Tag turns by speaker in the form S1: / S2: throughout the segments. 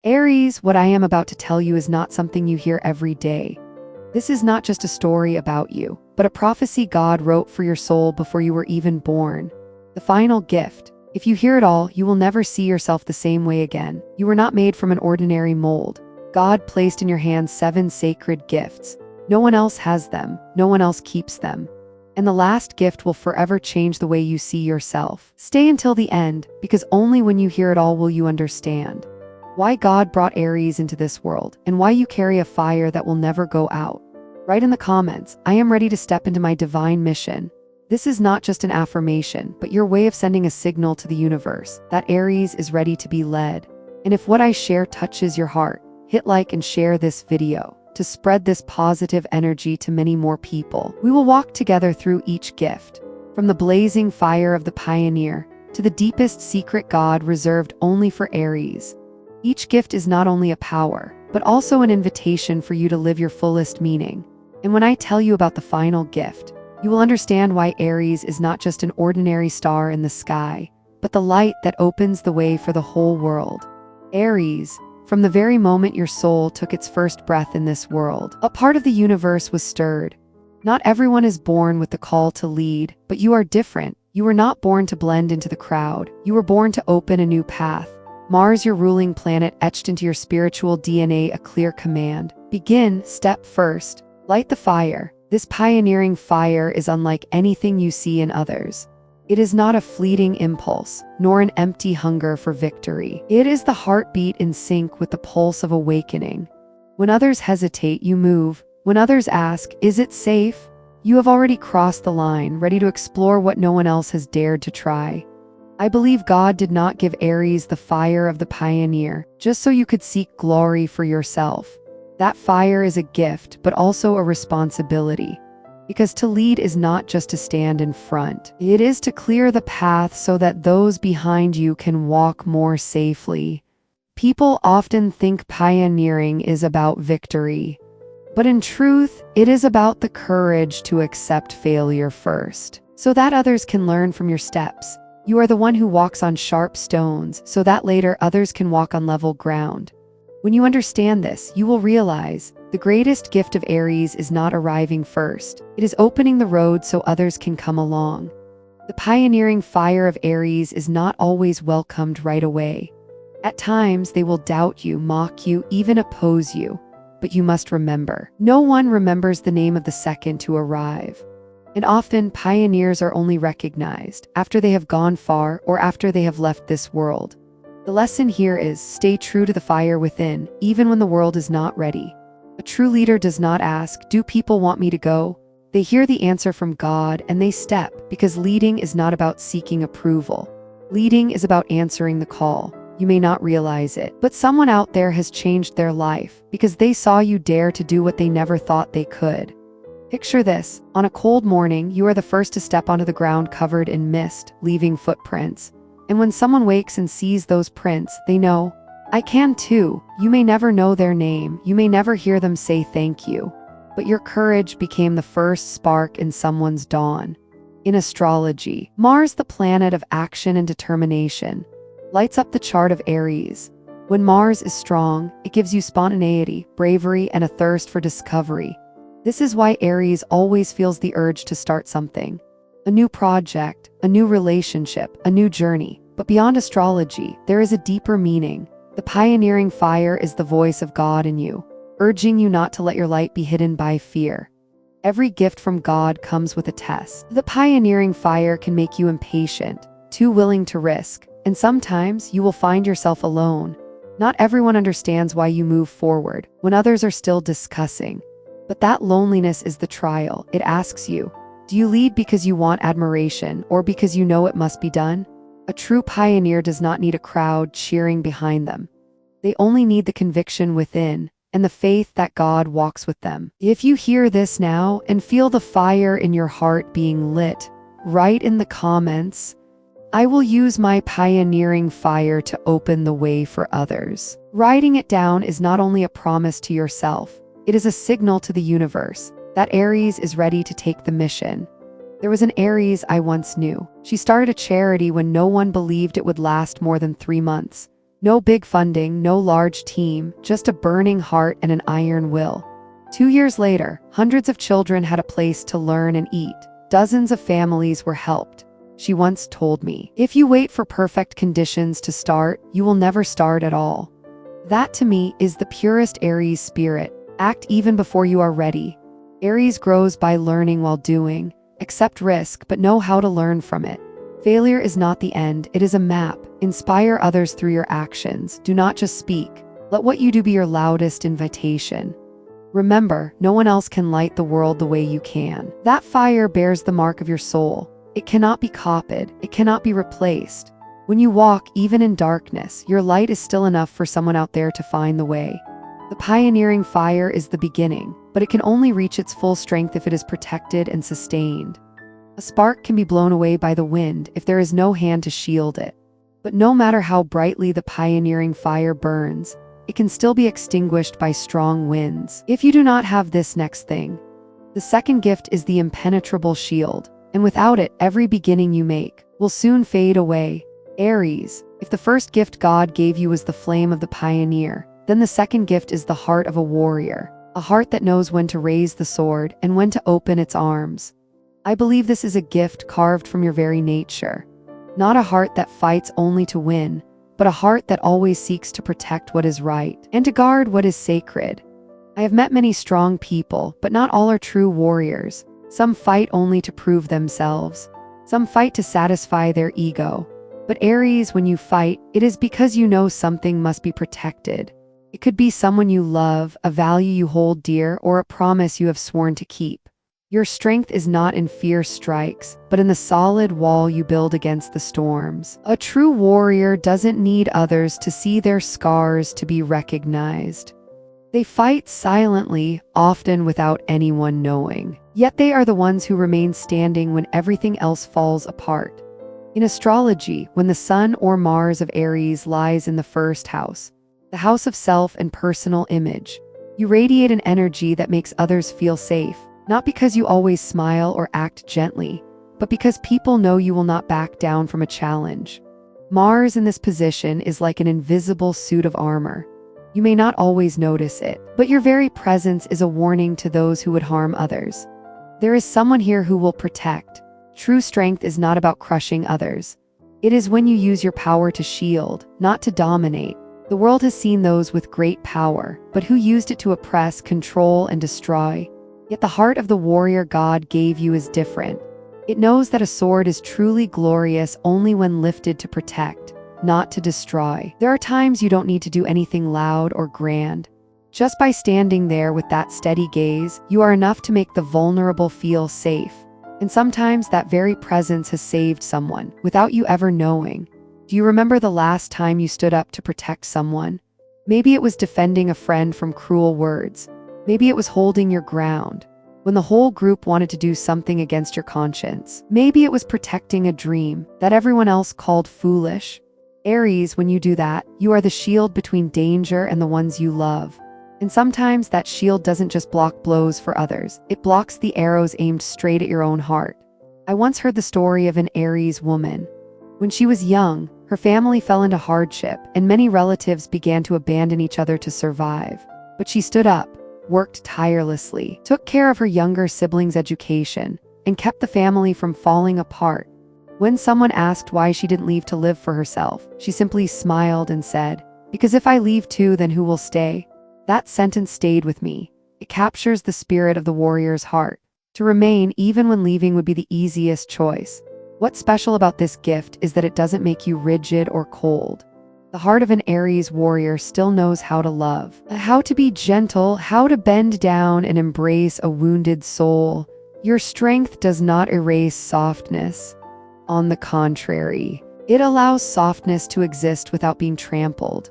S1: Aries, what I am about to tell you is not something you hear every day. This is not just a story about you, but a prophecy God wrote for your soul before you were even born. The final gift. If you hear it all, you will never see yourself the same way again. You were not made from an ordinary mold. God placed in your hands 7 sacred gifts. No one else has them. No one else keeps them. And the last gift will forever change the way you see yourself. Stay until the end, because only when you hear it all will you understand why God brought Aries into this world, and why you carry a fire that will never go out. Write in the comments, I am ready to step into my divine mission. This is not just an affirmation, but your way of sending a signal to the universe that Aries is ready to be led. And if what I share touches your heart, hit like and share this video to spread this positive energy to many more people. We will walk together through each gift, from the blazing fire of the pioneer to the deepest secret God reserved only for Aries. Each gift is not only a power, but also an invitation for you to live your fullest meaning. And when I tell you about the final gift, you will understand why Aries is not just an ordinary star in the sky, but the light that opens the way for the whole world. Aries, from the very moment your soul took its first breath in this world, a part of the universe was stirred. Not everyone is born with the call to lead, but you are different. You were not born to blend into the crowd. You were born to open a new path. Mars, your ruling planet, etched into your spiritual DNA a clear command. Begin, step first. Light the fire. This pioneering fire is unlike anything you see in others. It is not a fleeting impulse, nor an empty hunger for victory. It is the heartbeat in sync with the pulse of awakening. When others hesitate, you move. When others ask, is it safe? You have already crossed the line, ready to explore what no one else has dared to try. I believe God did not give Aries the fire of the pioneer, just so you could seek glory for yourself. That fire is a gift, but also a responsibility. Because to lead is not just to stand in front. It is to clear the path so that those behind you can walk more safely. People often think pioneering is about victory. But in truth, it is about the courage to accept failure first, so that others can learn from your steps. You are the one who walks on sharp stones, so that later others can walk on level ground. When you understand this, you will realize the greatest gift of Aries is not arriving first. It is opening the road so others can come along. The pioneering fire of Aries is not always welcomed right away. At times, they will doubt you, mock you, even oppose you. But you must remember, no one remembers the name of the second to arrive. And often, pioneers are only recognized after they have gone far or after they have left this world. The lesson here is, stay true to the fire within, even when the world is not ready. A true leader does not ask, do people want me to go? They hear the answer from God and they step, because leading is not about seeking approval. Leading is about answering the call. You may not realize it, but someone out there has changed their life because they saw you dare to do what they never thought they could. Picture this. On a cold morning, you are the first to step onto the ground covered in mist, leaving footprints. And when someone wakes and sees those prints, they know, I can too. You may never know their name. You may never hear them say thank you. But your courage became the first spark in someone's dawn. In astrology, Mars, the planet of action and determination, lights up the chart of Aries. When Mars is strong, it gives you spontaneity, bravery, and a thirst for discovery. This is why Aries always feels the urge to start something. A new project, a new relationship, a new journey. But beyond astrology, there is a deeper meaning. The pioneering fire is the voice of God in you, urging you not to let your light be hidden by fear. Every gift from God comes with a test. The pioneering fire can make you impatient, too willing to risk, and sometimes you will find yourself alone. Not everyone understands why you move forward when others are still discussing. But that loneliness is the trial. It asks you, do you lead because you want admiration or because you know it must be done? A true pioneer does not need a crowd cheering behind them. They only need the conviction within and the faith that God walks with them. If you hear this now and feel the fire in your heart being lit, write in the comments, I will use my pioneering fire to open the way for others. Writing it down is not only a promise to yourself, it is a signal to the universe that Aries is ready to take the mission. There was an Aries I once knew. She started a charity when no one believed it would last more than 3 months. No big funding, no large team, just a burning heart and an iron will. 2 years later, hundreds of children had a place to learn and eat. Dozens of families were helped. She once told me, "If you wait for perfect conditions to start, you will never start at all." That to me is the purest Aries spirit. Act even before you are ready. Aries grows by learning while doing. Accept risk, but know how to learn from it. Failure is not the end, it is a map. Inspire others through your actions. Do not just speak. Let what you do be your loudest invitation. Remember, no one else can light the world the way you can. That fire bears the mark of your soul. It cannot be copied. It cannot be replaced. When you walk, even in darkness, your light is still enough for someone out there to find the way. The pioneering fire is the beginning, but it can only reach its full strength if it is protected and sustained. A spark can be blown away by the wind if there is no hand to shield it. But no matter how brightly the pioneering fire burns, it can still be extinguished by strong winds if you do not have this next thing. The second gift is the impenetrable shield, and without it, every beginning you make will soon fade away. Aries, if the first gift God gave you was the flame of the pioneer, then the second gift is the heart of a warrior, a heart that knows when to raise the sword and when to open its arms. I believe this is a gift carved from your very nature. Not a heart that fights only to win, but a heart that always seeks to protect what is right and to guard what is sacred. I have met many strong people, but not all are true warriors. Some fight only to prove themselves. Some fight to satisfy their ego. But Aries, when you fight, it is because you know something must be protected. It could be someone you love, a value you hold dear, or a promise you have sworn to keep. Your strength is not in fierce strikes, but in the solid wall you build against the storms. A true warrior doesn't need others to see their scars to be recognized. They fight silently, often without anyone knowing. Yet they are the ones who remain standing when everything else falls apart. In astrology, when the Sun or Mars of Aries lies in the first house, the house of self and personal image, you radiate an energy that makes others feel safe, not because you always smile or act gently, but because people know you will not back down from a challenge. Mars in this position is like an invisible suit of armor. You may not always notice it, but your very presence is a warning to those who would harm others. There is someone here who will protect. True strength is not about crushing others. It is when you use your power to shield, not to dominate. The world has seen those with great power, but who used it to oppress, control, and destroy. Yet the heart of the warrior God gave you is different. It knows that a sword is truly glorious only when lifted to protect, not to destroy. There are times you don't need to do anything loud or grand. Just by standing there with that steady gaze, you are enough to make the vulnerable feel safe. And sometimes that very presence has saved someone, without you ever knowing. Do you remember the last time you stood up to protect someone? Maybe it was defending a friend from cruel words. Maybe it was holding your ground when the whole group wanted to do something against your conscience. Maybe it was protecting a dream that everyone else called foolish. Aries, when you do that, you are the shield between danger and the ones you love. And sometimes that shield doesn't just block blows for others, it blocks the arrows aimed straight at your own heart. I once heard the story of an Aries woman. When she was young, her family fell into hardship, and many relatives began to abandon each other to survive. But she stood up, worked tirelessly, took care of her younger siblings' education, and kept the family from falling apart. When someone asked why she didn't leave to live for herself, she simply smiled and said, "Because if I leave too, then who will stay?" That sentence stayed with me. It captures the spirit of the warrior's heart. To remain even when leaving would be the easiest choice. What's special about this gift is that it doesn't make you rigid or cold. The heart of an Aries warrior still knows how to love, how to be gentle, how to bend down and embrace a wounded soul. Your strength does not erase softness. On the contrary, it allows softness to exist without being trampled.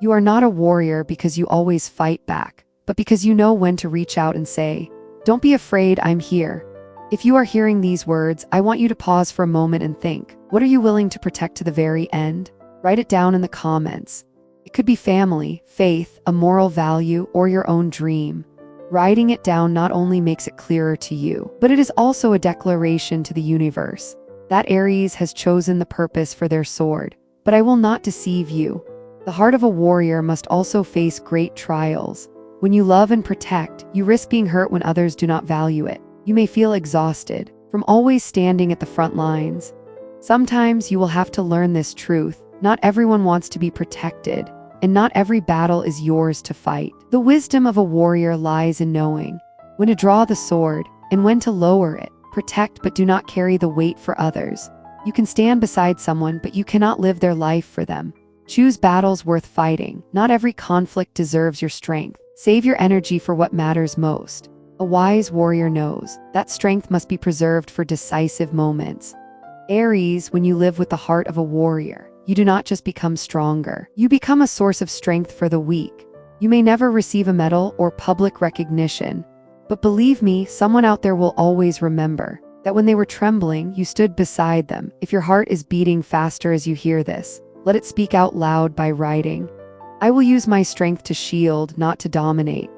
S1: You are not a warrior because you always fight back, but because you know when to reach out and say, "Don't be afraid, I'm here." If you are hearing these words, I want you to pause for a moment and think, what are you willing to protect to the very end? Write it down in the comments. It could be family, faith, a moral value, or your own dream. Writing it down not only makes it clearer to you, but it is also a declaration to the universe that Aries has chosen the purpose for their sword. But I will not deceive you. The heart of a warrior must also face great trials. When you love and protect, you risk being hurt when others do not value it. You may feel exhausted from always standing at the front lines. Sometimes you will have to learn this truth. Not everyone wants to be protected, and not every battle is yours to fight. The wisdom of a warrior lies in knowing when to draw the sword and when to lower it. Protect but do not carry the weight for others. You can stand beside someone, but you cannot live their life for them. Choose battles worth fighting. Not every conflict deserves your strength. Save your energy for what matters most. A wise warrior knows that strength must be preserved for decisive moments. Aries, when you live with the heart of a warrior, you do not just become stronger. You become a source of strength for the weak. You may never receive a medal or public recognition, but believe me, someone out there will always remember that when they were trembling, you stood beside them. If your heart is beating faster as you hear this, let it speak out loud by writing, "I will use my strength to shield, not to dominate."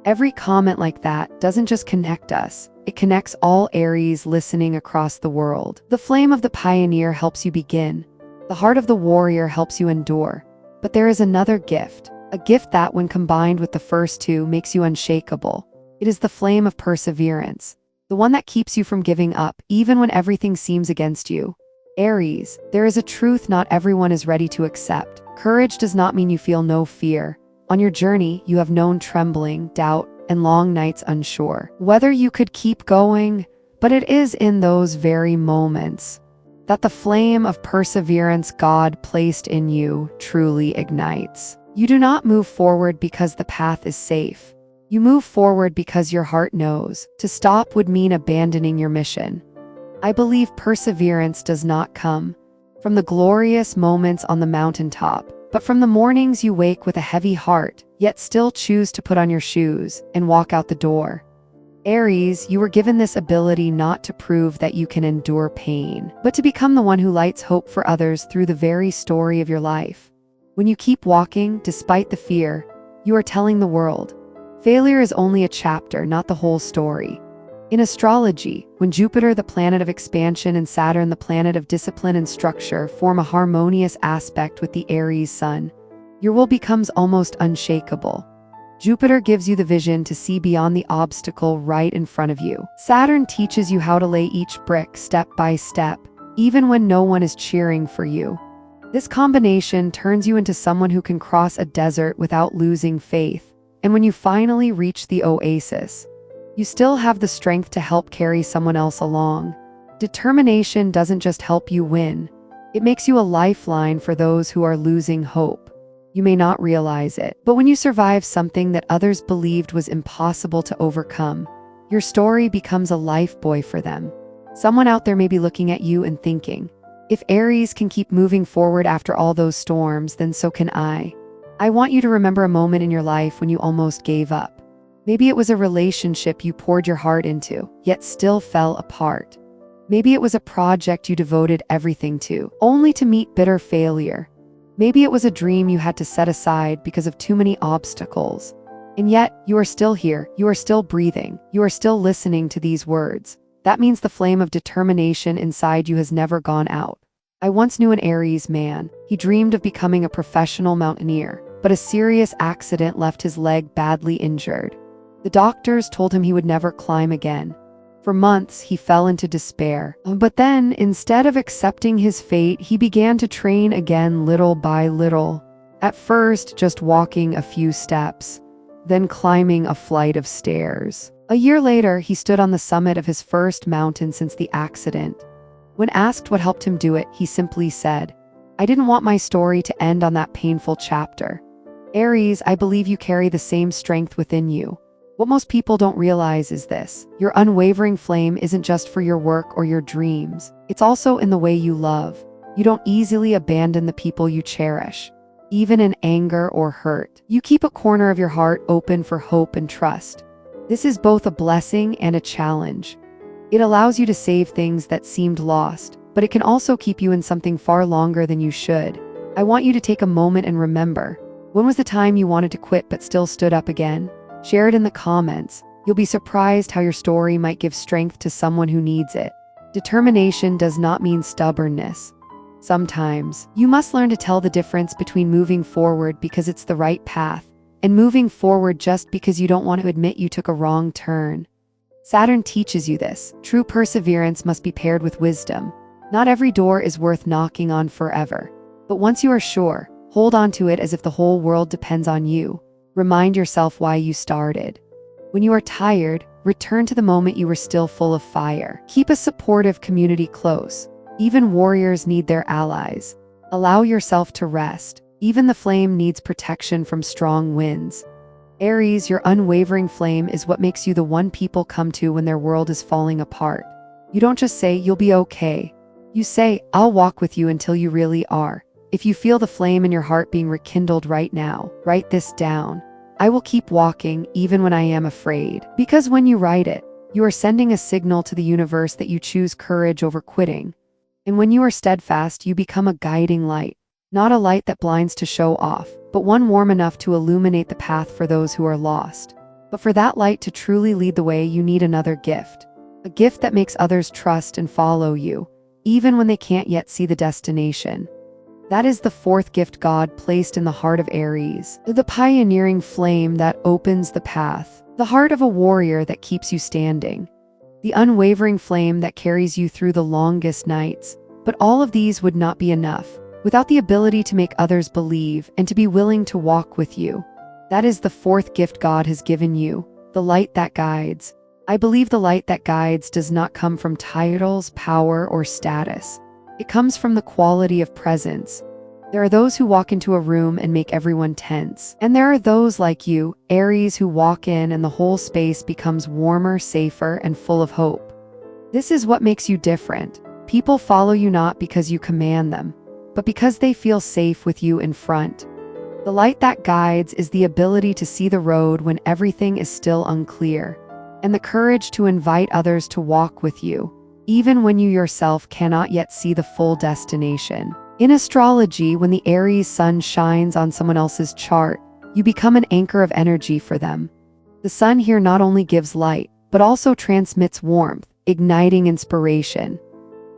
S1: Every comment like that doesn't just connect us, it connects all Aries listening across the world. The flame of the pioneer helps you begin. The heart of the warrior helps you endure. But there is another gift, a gift that, when combined with the first two, makes you unshakable. It is the flame of perseverance, the one that keeps you from giving up, even when everything seems against you. Aries, there is a truth not everyone is ready to accept. Courage does not mean you feel no fear. On your journey, you have known trembling, doubt, and long nights unsure whether you could keep going, but it is in those very moments that the flame of perseverance God placed in you truly ignites. You do not move forward because the path is safe. You move forward because your heart knows to stop would mean abandoning your mission. I believe perseverance does not come from the glorious moments on the mountaintop, but from the mornings you wake with a heavy heart, yet still choose to put on your shoes and walk out the door. Aries, you were given this ability not to prove that you can endure pain, but to become the one who lights hope for others through the very story of your life. When you keep walking, despite the fear, you are telling the world, failure is only a chapter, not the whole story. In astrology, when Jupiter, the planet of expansion, and Saturn, the planet of discipline and structure, form a harmonious aspect with the Aries sun, your will becomes almost unshakable. Jupiter gives you the vision to see beyond the obstacle right in front of you. Saturn teaches you how to lay each brick step by step, even when no one is cheering for you. This combination turns you into someone who can cross a desert without losing faith. And when you finally reach the oasis, you still have the strength to help carry someone else along. Determination doesn't just help you win, it makes you a lifeline for those who are losing hope. You may not realize it, but when you survive something that others believed was impossible to overcome, your story becomes a lifebuoy for them. Someone out there may be looking at you and thinking, if Aries can keep moving forward after all those storms, then so can I. I want you to remember a moment in your life when you almost gave up. Maybe it was a relationship you poured your heart into, yet still fell apart. Maybe it was a project you devoted everything to, only to meet bitter failure. Maybe it was a dream you had to set aside because of too many obstacles. And yet, you are still here, you are still breathing, you are still listening to these words. That means the flame of determination inside you has never gone out. I once knew an Aries man. He dreamed of becoming a professional mountaineer, but a serious accident left his leg badly injured. The doctors told him he would never climb again. For months, he fell into despair. But then, instead of accepting his fate, he began to train again little by little. At first, just walking a few steps, then climbing a flight of stairs. A year later, he stood on the summit of his first mountain since the accident. When asked what helped him do it, he simply said, "I didn't want my story to end on that painful chapter." Aries, I believe you carry the same strength within you. What most people don't realize is this: your unwavering flame isn't just for your work or your dreams. It's also in the way you love. You don't easily abandon the people you cherish. Even in anger or hurt, you keep a corner of your heart open for hope and trust. This is both a blessing and a challenge. It allows you to save things that seemed lost, but it can also keep you in something far longer than you should. I want you to take a moment and remember, when was the time you wanted to quit but still stood up again? Share it in the comments. You'll be surprised how your story might give strength to someone who needs it. Determination does not mean stubbornness. Sometimes, you must learn to tell the difference between moving forward because it's the right path and moving forward just because you don't want to admit you took a wrong turn. Saturn teaches you this. True perseverance must be paired with wisdom. Not every door is worth knocking on forever. But once you are sure, hold on to it as if the whole world depends on you. Remind yourself why you started. When you are tired, return to the moment you were still full of fire. Keep a supportive community close. Even warriors need their allies. Allow yourself to rest. Even the flame needs protection from strong winds. Aries, your unwavering flame is what makes you the one people come to when their world is falling apart. You don't just say, "You'll be okay." You say, "I'll walk with you until you really are." If you feel the flame in your heart being rekindled right now, write this down. I will keep walking even when I am afraid. Because when you write it, you are sending a signal to the universe that you choose courage over quitting. And when you are steadfast, you become a guiding light. Not a light that blinds to show off, but one warm enough to illuminate the path for those who are lost. But for that light to truly lead the way, you need another gift. A gift that makes others trust and follow you, even when they can't yet see the destination. That is the fourth gift God placed in the heart of Aries, the pioneering flame that opens the path, the heart of a warrior that keeps you standing, the unwavering flame that carries you through the longest nights. But all of these would not be enough without the ability to make others believe and to be willing to walk with you. That is the fourth gift God has given you, the light that guides. I believe the light that guides does not come from titles, power, or status. It comes from the quality of presence. There are those who walk into a room and make everyone tense. And there are those like you, Aries, who walk in and the whole space becomes warmer, safer, and full of hope. This is what makes you different. People follow you not because you command them, but because they feel safe with you in front. The light that guides is the ability to see the road when everything is still unclear, and the courage to invite others to walk with you, even when you yourself cannot yet see the full destination. In astrology, when the Aries sun shines on someone else's chart, you become an anchor of energy for them. The sun here not only gives light, but also transmits warmth, igniting inspiration.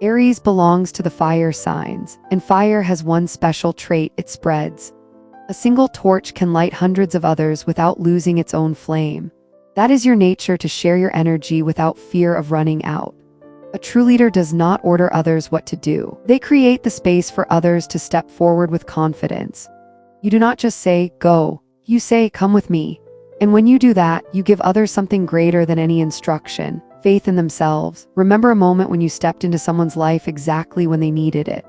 S1: Aries belongs to the fire signs, and fire has one special trait: it spreads. A single torch can light hundreds of others without losing its own flame. That is your nature, to share your energy without fear of running out. A true leader does not order others what to do. They create the space for others to step forward with confidence. You do not just say, "Go." You say, "Come with me." And when you do that, you give others something greater than any instruction: faith in themselves. Remember a moment when you stepped into someone's life exactly when they needed it.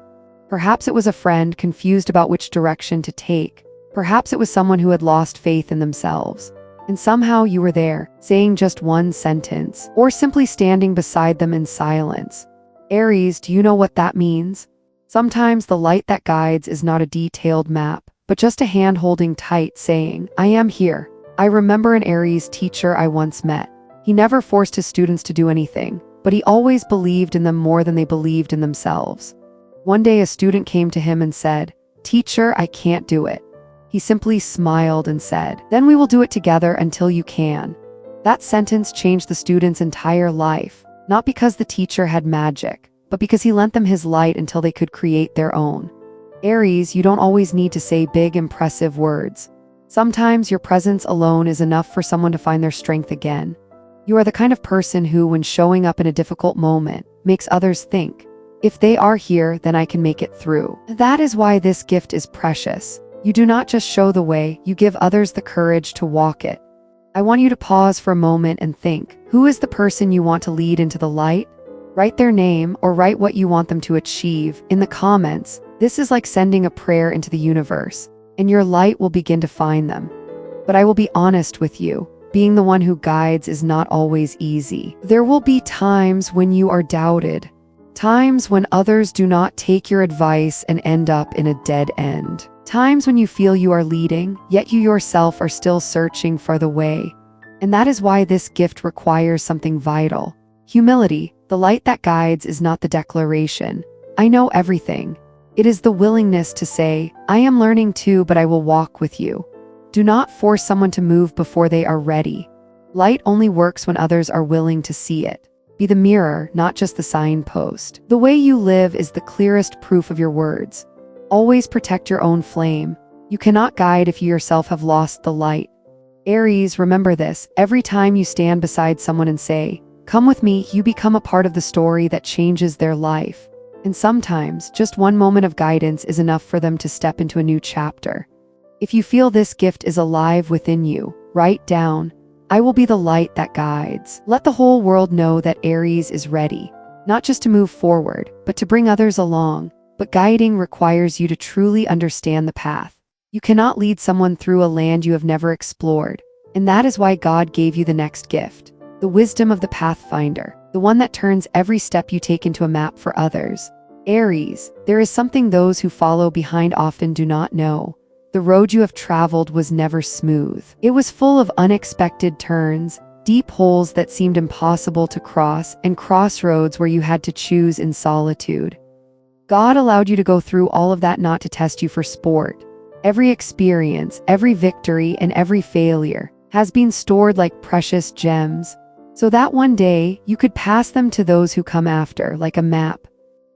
S1: Perhaps it was a friend confused about which direction to take. Perhaps it was someone who had lost faith in themselves. And somehow you were there, saying just one sentence, or simply standing beside them in silence. Aries, do you know what that means? Sometimes the light that guides is not a detailed map, but just a hand holding tight, saying, "I am here." I remember an Aries teacher I once met. He never forced his students to do anything, but he always believed in them more than they believed in themselves. One day a student came to him and said, "Teacher, I can't do it." He simply smiled and said, "Then we will do it together until you can." That sentence changed the student's entire life, not because the teacher had magic, but because he lent them his light until they could create their own. Aries, you don't always need to say big, impressive words. Sometimes your presence alone is enough for someone to find their strength again. You are the kind of person who, when showing up in a difficult moment, makes others think, "If they are here, then I can make it through." That is why this gift is precious. You do not just show the way, you give others the courage to walk it. I want you to pause for a moment and think, who is the person you want to lead into the light? Write their name or write what you want them to achieve in the comments. This is like sending a prayer into the universe, and your light will begin to find them. But I will be honest with you, being the one who guides is not always easy. There will be times when you are doubted, times when others do not take your advice and end up in a dead end. Times when you feel you are leading, yet you yourself are still searching for the way. And that is why this gift requires something vital. Humility. The light that guides is not the declaration, "I know everything." It is the willingness to say, "I am learning too, but I will walk with you." Do not force someone to move before they are ready. Light only works when others are willing to see it. Be the mirror, not just the signpost. The way you live is the clearest proof of your words. Always protect your own flame. You cannot guide if you yourself have lost the light. Aries, remember this. Every time you stand beside someone and say, "Come with me," you become a part of the story that changes their life. And sometimes, just one moment of guidance is enough for them to step into a new chapter. If you feel this gift is alive within you, write down, "I will be the light that guides." Let the whole world know that Aries is ready, not just to move forward, but to bring others along. But guiding requires you to truly understand the path. You cannot lead someone through a land you have never explored, and that is why God gave you the next gift, the wisdom of the pathfinder, the one that turns every step you take into a map for others. Aries, there is something those who follow behind often do not know. The road you have traveled was never smooth. It was full of unexpected turns, deep holes that seemed impossible to cross, and crossroads where you had to choose in solitude. God allowed you to go through all of that not to test you for sport. Every experience, every victory, and every failure has been stored like precious gems, so that one day you could pass them to those who come after, like a map.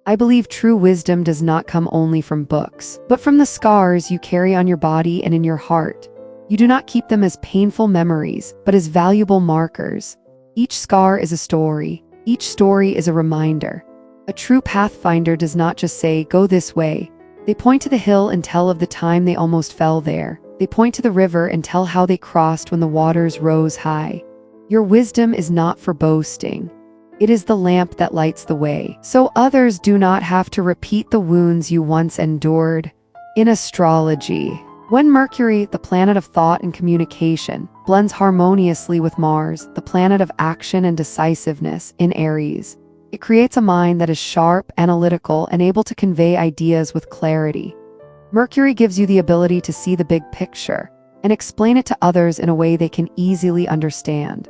S1: I believe true wisdom does not come only from books, but from the scars you carry on your body and in your heart. You do not keep them as painful memories, but as valuable markers. Each scar is a story. Each story is a reminder. A true pathfinder does not just say, "Go this way." They point to the hill and tell of the time they almost fell there. They point to the river and tell how they crossed when the waters rose high. Your wisdom is not for boasting. It is the lamp that lights the way, so others do not have to repeat the wounds you once endured. In astrology, when Mercury, the planet of thought and communication, blends harmoniously with Mars, the planet of action and decisiveness, in Aries, it creates a mind that is sharp, analytical, and able to convey ideas with clarity. Mercury gives you the ability to see the big picture and explain it to others in a way they can easily understand.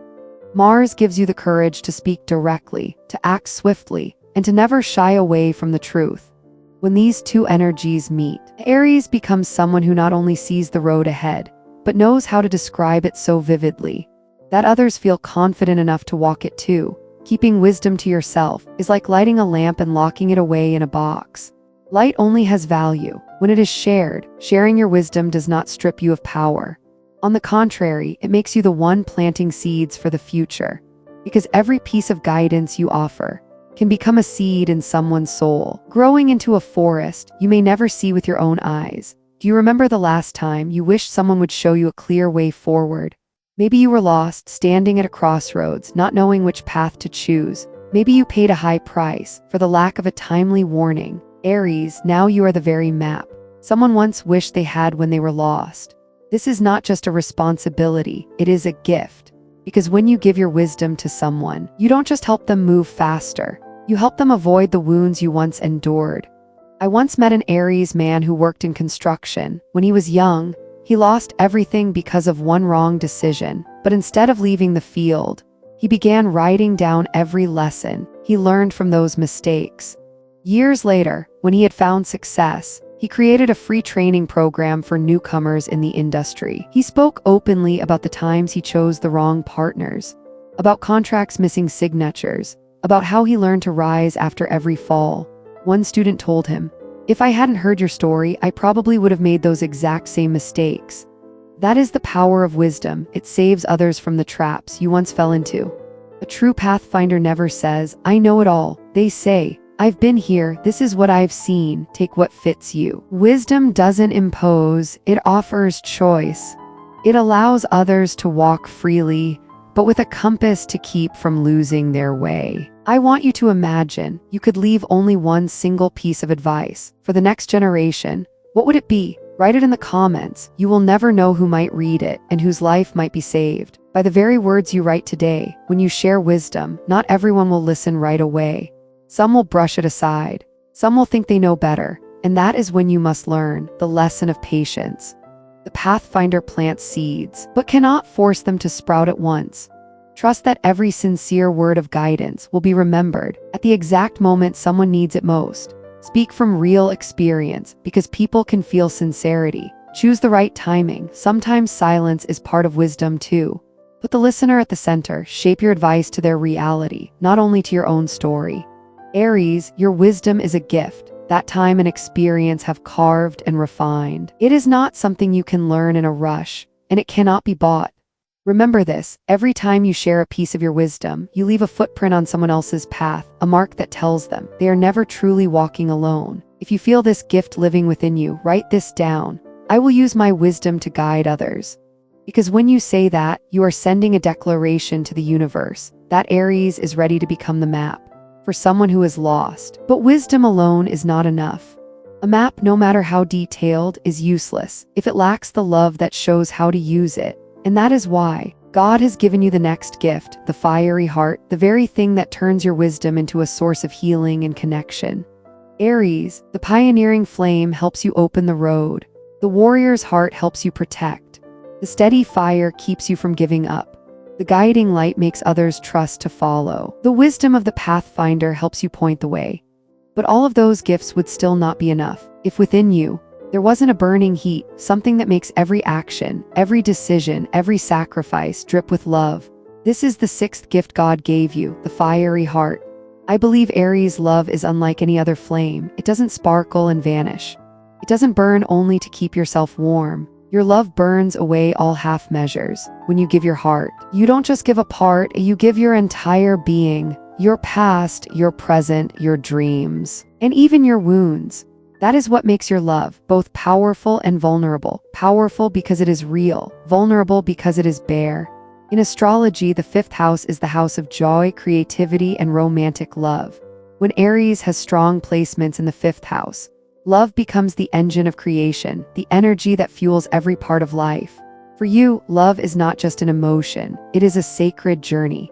S1: Mars gives you the courage to speak directly, to act swiftly, and to never shy away from the truth. When these two energies meet, Aries becomes someone who not only sees the road ahead, but knows how to describe it so vividly that others feel confident enough to walk it too. Keeping wisdom to yourself is like lighting a lamp and locking it away in a box. Light only has value when it is shared. Sharing your wisdom does not strip you of power. On the contrary, it makes you the one planting seeds for the future, because every piece of guidance you offer can become a seed in someone's soul, growing into a forest you may never see with your own eyes. Do you remember the last time you wished someone would show you a clear way forward? Maybe you were lost, standing at a crossroads, not knowing which path to choose. Maybe you paid a high price for the lack of a timely warning. Aries, now you are the very map someone once wished they had when they were lost. This is not just a responsibility, it is a gift. Because when you give your wisdom to someone, you don't just help them move faster, you help them avoid the wounds you once endured. I once met an Aries man who worked in construction. When he was young, he lost everything because of one wrong decision, but instead of leaving the field, he began writing down every lesson he learned from those mistakes. Years later, when he had found success, he created a free training program for newcomers in the industry. He spoke openly about the times he chose the wrong partners, about contracts missing signatures, about how he learned to rise after every fall. One student told him, "If I hadn't heard your story, I probably would have made those exact same mistakes." That is the power of wisdom. It saves others from the traps you once fell into. A true pathfinder never says, "I know it all." They say, "I've been here, this is what I've seen, take what fits you." Wisdom doesn't impose, it offers choice. It allows others to walk freely, but with a compass to keep from losing their way. I want you to imagine you could leave only one single piece of advice for the next generation. What would it be? Write it in the comments. You will never know who might read it and whose life might be saved by the very words you write today. When you share wisdom, not everyone will listen right away. Some will brush it aside. Some will think they know better. And that is when you must learn the lesson of patience. The pathfinder plants seeds, but cannot force them to sprout at once. Trust that every sincere word of guidance will be remembered at the exact moment someone needs it most. Speak from real experience, because people can feel sincerity. Choose the right timing. Sometimes silence is part of wisdom too. Put the listener at the center, shape your advice to their reality, not only to your own story. Aries, your wisdom is a gift that time and experience have carved and refined. It is not something you can learn in a rush, and it cannot be bought. Remember this, every time you share a piece of your wisdom, you leave a footprint on someone else's path, a mark that tells them they are never truly walking alone. If you feel this gift living within you, write this down. I will use my wisdom to guide others. Because when you say that, you are sending a declaration to the universe that Aries is ready to become the map for someone who is lost. But wisdom alone is not enough. A map, no matter how detailed, is useless if it lacks the love that shows how to use it. And that is why God has given you the next gift, the fiery heart, the very thing that turns your wisdom into a source of healing and connection. Aries, the pioneering flame helps you open the road. The warrior's heart helps you protect. The steady fire keeps you from giving up. The guiding light makes others trust to follow. The wisdom of the pathfinder helps you point the way. But all of those gifts would still not be enough if within you there wasn't a burning heat, something that makes every action, every decision, every sacrifice drip with love. This is the sixth gift God gave you, the fiery heart. I believe Aries' love is unlike any other flame. It doesn't sparkle and vanish. It doesn't burn only to keep yourself warm. Your love burns away all half measures. When you give your heart, you don't just give a part, you give your entire being, your past, your present, your dreams, and even your wounds. That is what makes your love both powerful and vulnerable. Powerful because it is real, vulnerable because it is bare. In astrology, the fifth house is the house of joy, creativity, and romantic love. When Aries has strong placements in the fifth house, love becomes the engine of creation, the energy that fuels every part of life. For you, love is not just an emotion, it is a sacred journey.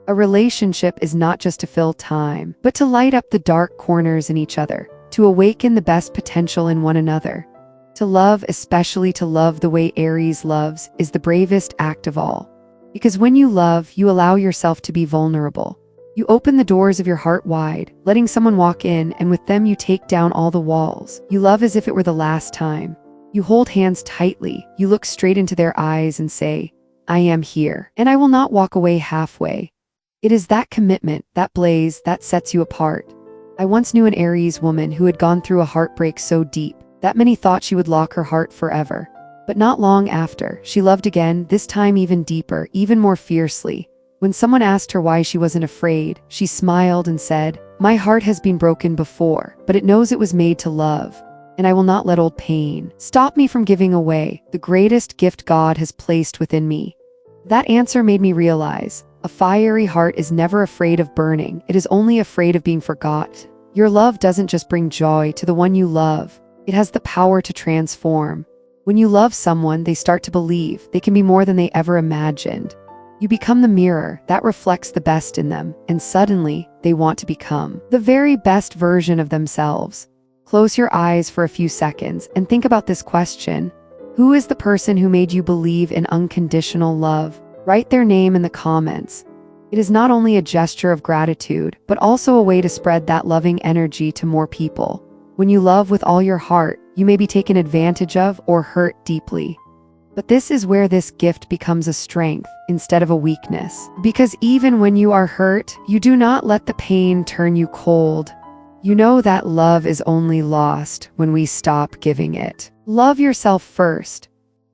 S1: A relationship is not just to fill time, but to light up the dark corners in each other, to awaken the best potential in one another. To love, especially to love the way Aries loves, is the bravest act of all. Because when you love, you allow yourself to be vulnerable. You open the doors of your heart wide, letting someone walk in, and with them you take down all the walls. You love as if it were the last time. You hold hands tightly, you look straight into their eyes and say, I am here, and I will not walk away halfway. It is that commitment, that blaze, that sets you apart. I once knew an Aries woman who had gone through a heartbreak so deep that many thought she would lock her heart forever. But not long after, she loved again, this time even deeper, even more fiercely. When someone asked her why she wasn't afraid, she smiled and said, My heart has been broken before, but it knows it was made to love. And I will not let old pain stop me from giving away the greatest gift God has placed within me. That answer made me realize, a fiery heart is never afraid of burning, it is only afraid of being forgot. Your love doesn't just bring joy to the one you love, it has the power to transform. When you love someone, they start to believe they can be more than they ever imagined. You become the mirror that reflects the best in them, and suddenly, they want to become the very best version of themselves. Close your eyes for a few seconds and think about this question. Who is the person who made you believe in unconditional love? Write their name in the comments. It is not only a gesture of gratitude, but also a way to spread that loving energy to more people. When you love with all your heart, you may be taken advantage of or hurt deeply. But this is where this gift becomes a strength instead of a weakness. Because even when you are hurt, you do not let the pain turn you cold. You know that love is only lost when we stop giving it. Love yourself first.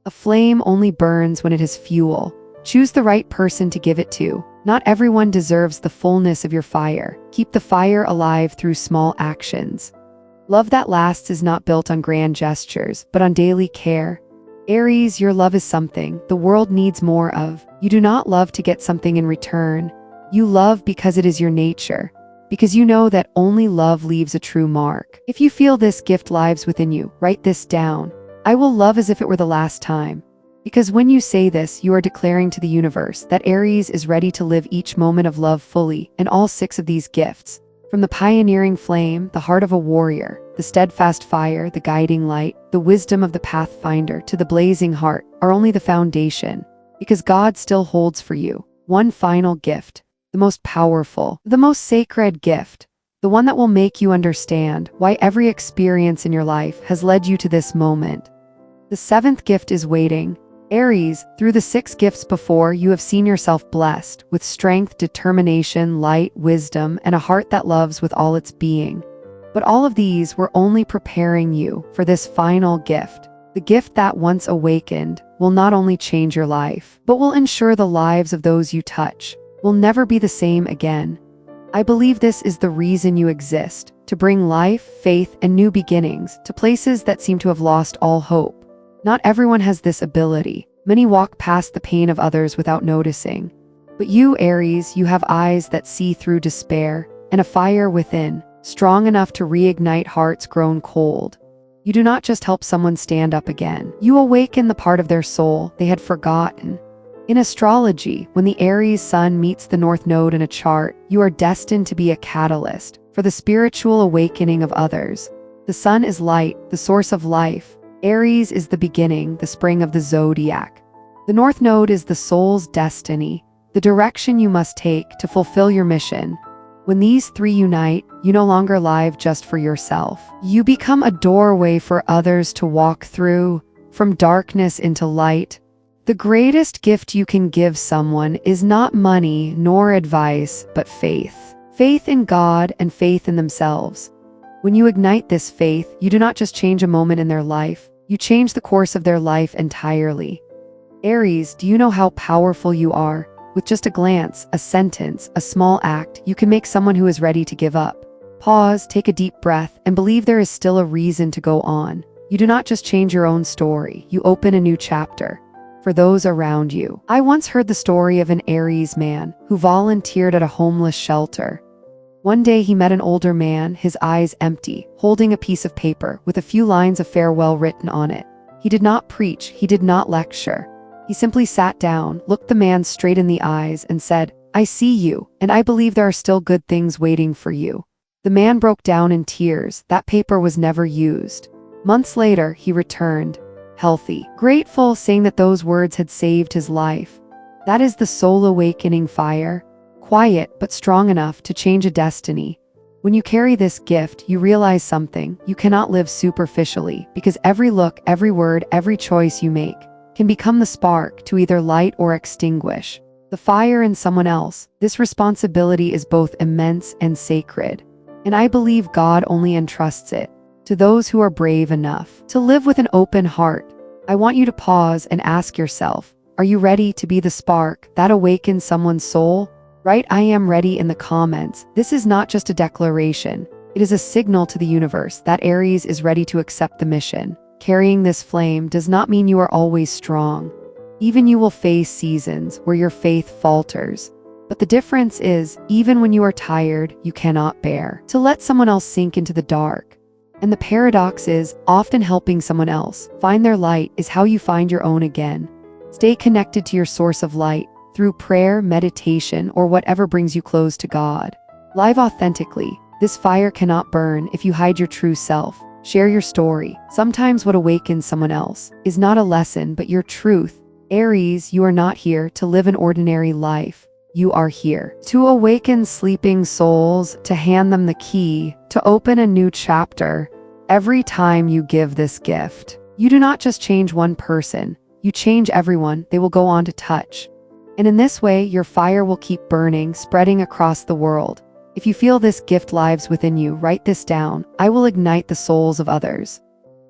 S1: A flame only burns when it has fuel. Choose the right person to give it to. Not everyone deserves the fullness of your fire. Keep the fire alive through small actions. Love that lasts is not built on grand gestures, but on daily care. Aries, your love is something the world needs more of. You do not love to get something in return. You love because it is your nature. Because you know that only love leaves a true mark. If you feel this gift lives within you, write this down. I will love as if it were the last time. Because when you say this, you are declaring to the universe that Aries is ready to live each moment of love fully, and all six of these gifts. From the pioneering flame, the heart of a warrior, the steadfast fire, the guiding light, the wisdom of the pathfinder, to the blazing heart, are only the foundation. Because God still holds for you one final gift, the most powerful, the most sacred gift, the one that will make you understand why every experience in your life has led you to this moment. The seventh gift is waiting. Aries, through the 6 gifts before, you have seen yourself blessed with strength, determination, light, wisdom, and a heart that loves with all its being. But all of these were only preparing you for this final gift. The gift that, once awakened, will not only change your life, but will ensure the lives of those you touch will never be the same again. I believe this is the reason you exist, to bring life, faith, and new beginnings to places that seem to have lost all hope. Not everyone has this ability. Many walk past the pain of others without noticing. But you, Aries, you have eyes that see through despair and a fire within, strong enough to reignite hearts grown cold. You do not just help someone stand up again. You awaken the part of their soul they had forgotten. In astrology, when the Aries sun meets the North Node in a chart, you are destined to be a catalyst for the spiritual awakening of others. The sun is light, the source of life. Aries is the beginning, the spring of the zodiac. The North Node is the soul's destiny, the direction you must take to fulfill your mission. When these 3 unite, you no longer live just for yourself. You become a doorway for others to walk through, from darkness into light. The greatest gift you can give someone is not money nor advice, but faith. Faith in God and faith in themselves. When you ignite this faith, you do not just change a moment in their life, you change the course of their life entirely. Aries, do you know how powerful you are? With just a glance, a sentence, a small act, you can make someone who is ready to give up. Pause, take a deep breath, and believe there is still a reason to go on. You do not just change your own story, you open a new chapter for those around you. I once heard the story of an Aries man who volunteered at a homeless shelter. One day he met an older man, his eyes empty, holding a piece of paper with a few lines of farewell written on it. He did not preach, he did not lecture. He simply sat down, looked the man straight in the eyes, and said, "I see you, and I believe there are still good things waiting for you." The man broke down in tears. That paper was never used. Months later, he returned, healthy, grateful, saying that those words had saved his life. That is the soul awakening fire. Quiet, but strong enough to change a destiny. When you carry this gift, you realize something. You cannot live superficially, because every look, every word, every choice you make can become the spark to either light or extinguish the fire in someone else. This responsibility is both immense and sacred, and I believe God only entrusts it to those who are brave enough to live with an open heart. I want you to pause and ask yourself, are you ready to be the spark that awakens someone's soul? Write "I am ready" in the comments. This is not just a declaration. It is a signal to the universe that Aries is ready to accept the mission. Carrying this flame does not mean you are always strong. Even you will face seasons where your faith falters. But the difference is, even when you are tired, you cannot bear to let someone else sink into the dark. And the paradox is, often helping someone else find their light is how you find your own again. Stay connected to your source of light through prayer, meditation, or whatever brings you close to God. Live authentically. This fire cannot burn if you hide your true self. Share your story. Sometimes what awakens someone else is not a lesson, but your truth. Aries, you are not here to live an ordinary life. You are here to awaken sleeping souls, to hand them the key, to open a new chapter. Every time you give this gift, you do not just change one person, you change everyone they will go on to touch. And in this way, your fire will keep burning, spreading across the world. If you feel this gift lives within you, write this down. I will ignite the souls of others.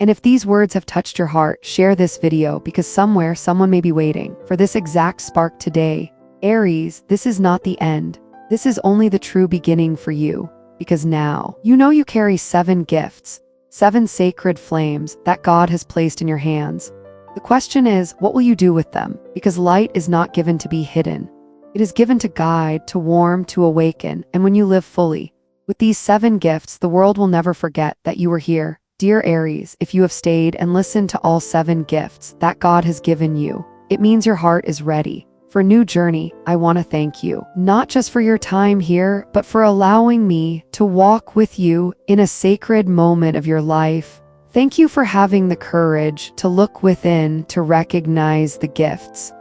S1: And if these words have touched your heart, share this video, because somewhere someone may be waiting for this exact spark today. Aries, this is not the end. This is only the true beginning for you, because now you know you carry 7 gifts, 7 sacred flames that God has placed in your hands. The question is, what will you do with them? Because light is not given to be hidden. It is given to guide, to warm, to awaken, and when you live fully with these 7 gifts, the world will never forget that you were here. Dear Aries, if you have stayed and listened to all 7 gifts that God has given you, it means your heart is ready for a new journey. I want to thank you, not just for your time here, but for allowing me to walk with you in a sacred moment of your life. Thank you for having the courage to look within, to recognize the gifts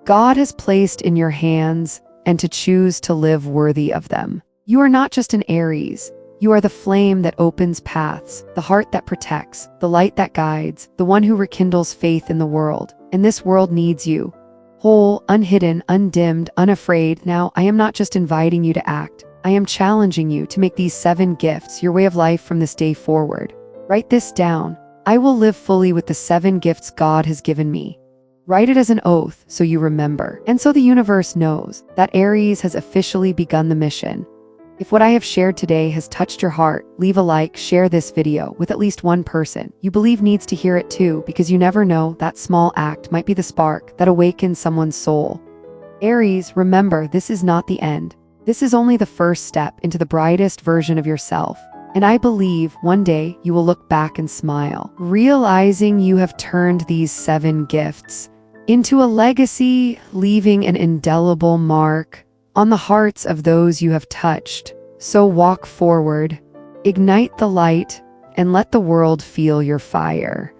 S1: God has placed in your hands, and to choose to live worthy of them. You are not just an Aries. You are the flame that opens paths, the heart that protects, the light that guides, the one who rekindles faith in the world. and this world needs you. Whole, unhidden, undimmed, unafraid. Now, I am not just inviting you to act. I am challenging you to make these 7 gifts your way of life from this day forward. Write this down. I will live fully with the 7 gifts God has given me. Write it as an oath so you remember, and so the universe knows that Aries has officially begun the mission. If what I have shared today has touched your heart, leave a like, share this video with at least one person you believe needs to hear it too, because you never know, that small act might be the spark that awakens someone's soul. Aries, remember, this is not the end. This is only the first step into the brightest version of yourself. And I believe one day you will look back and smile, realizing you have turned these 7 gifts into a legacy, leaving an indelible mark on the hearts of those you have touched. So walk forward, ignite the light, and let the world feel your fire.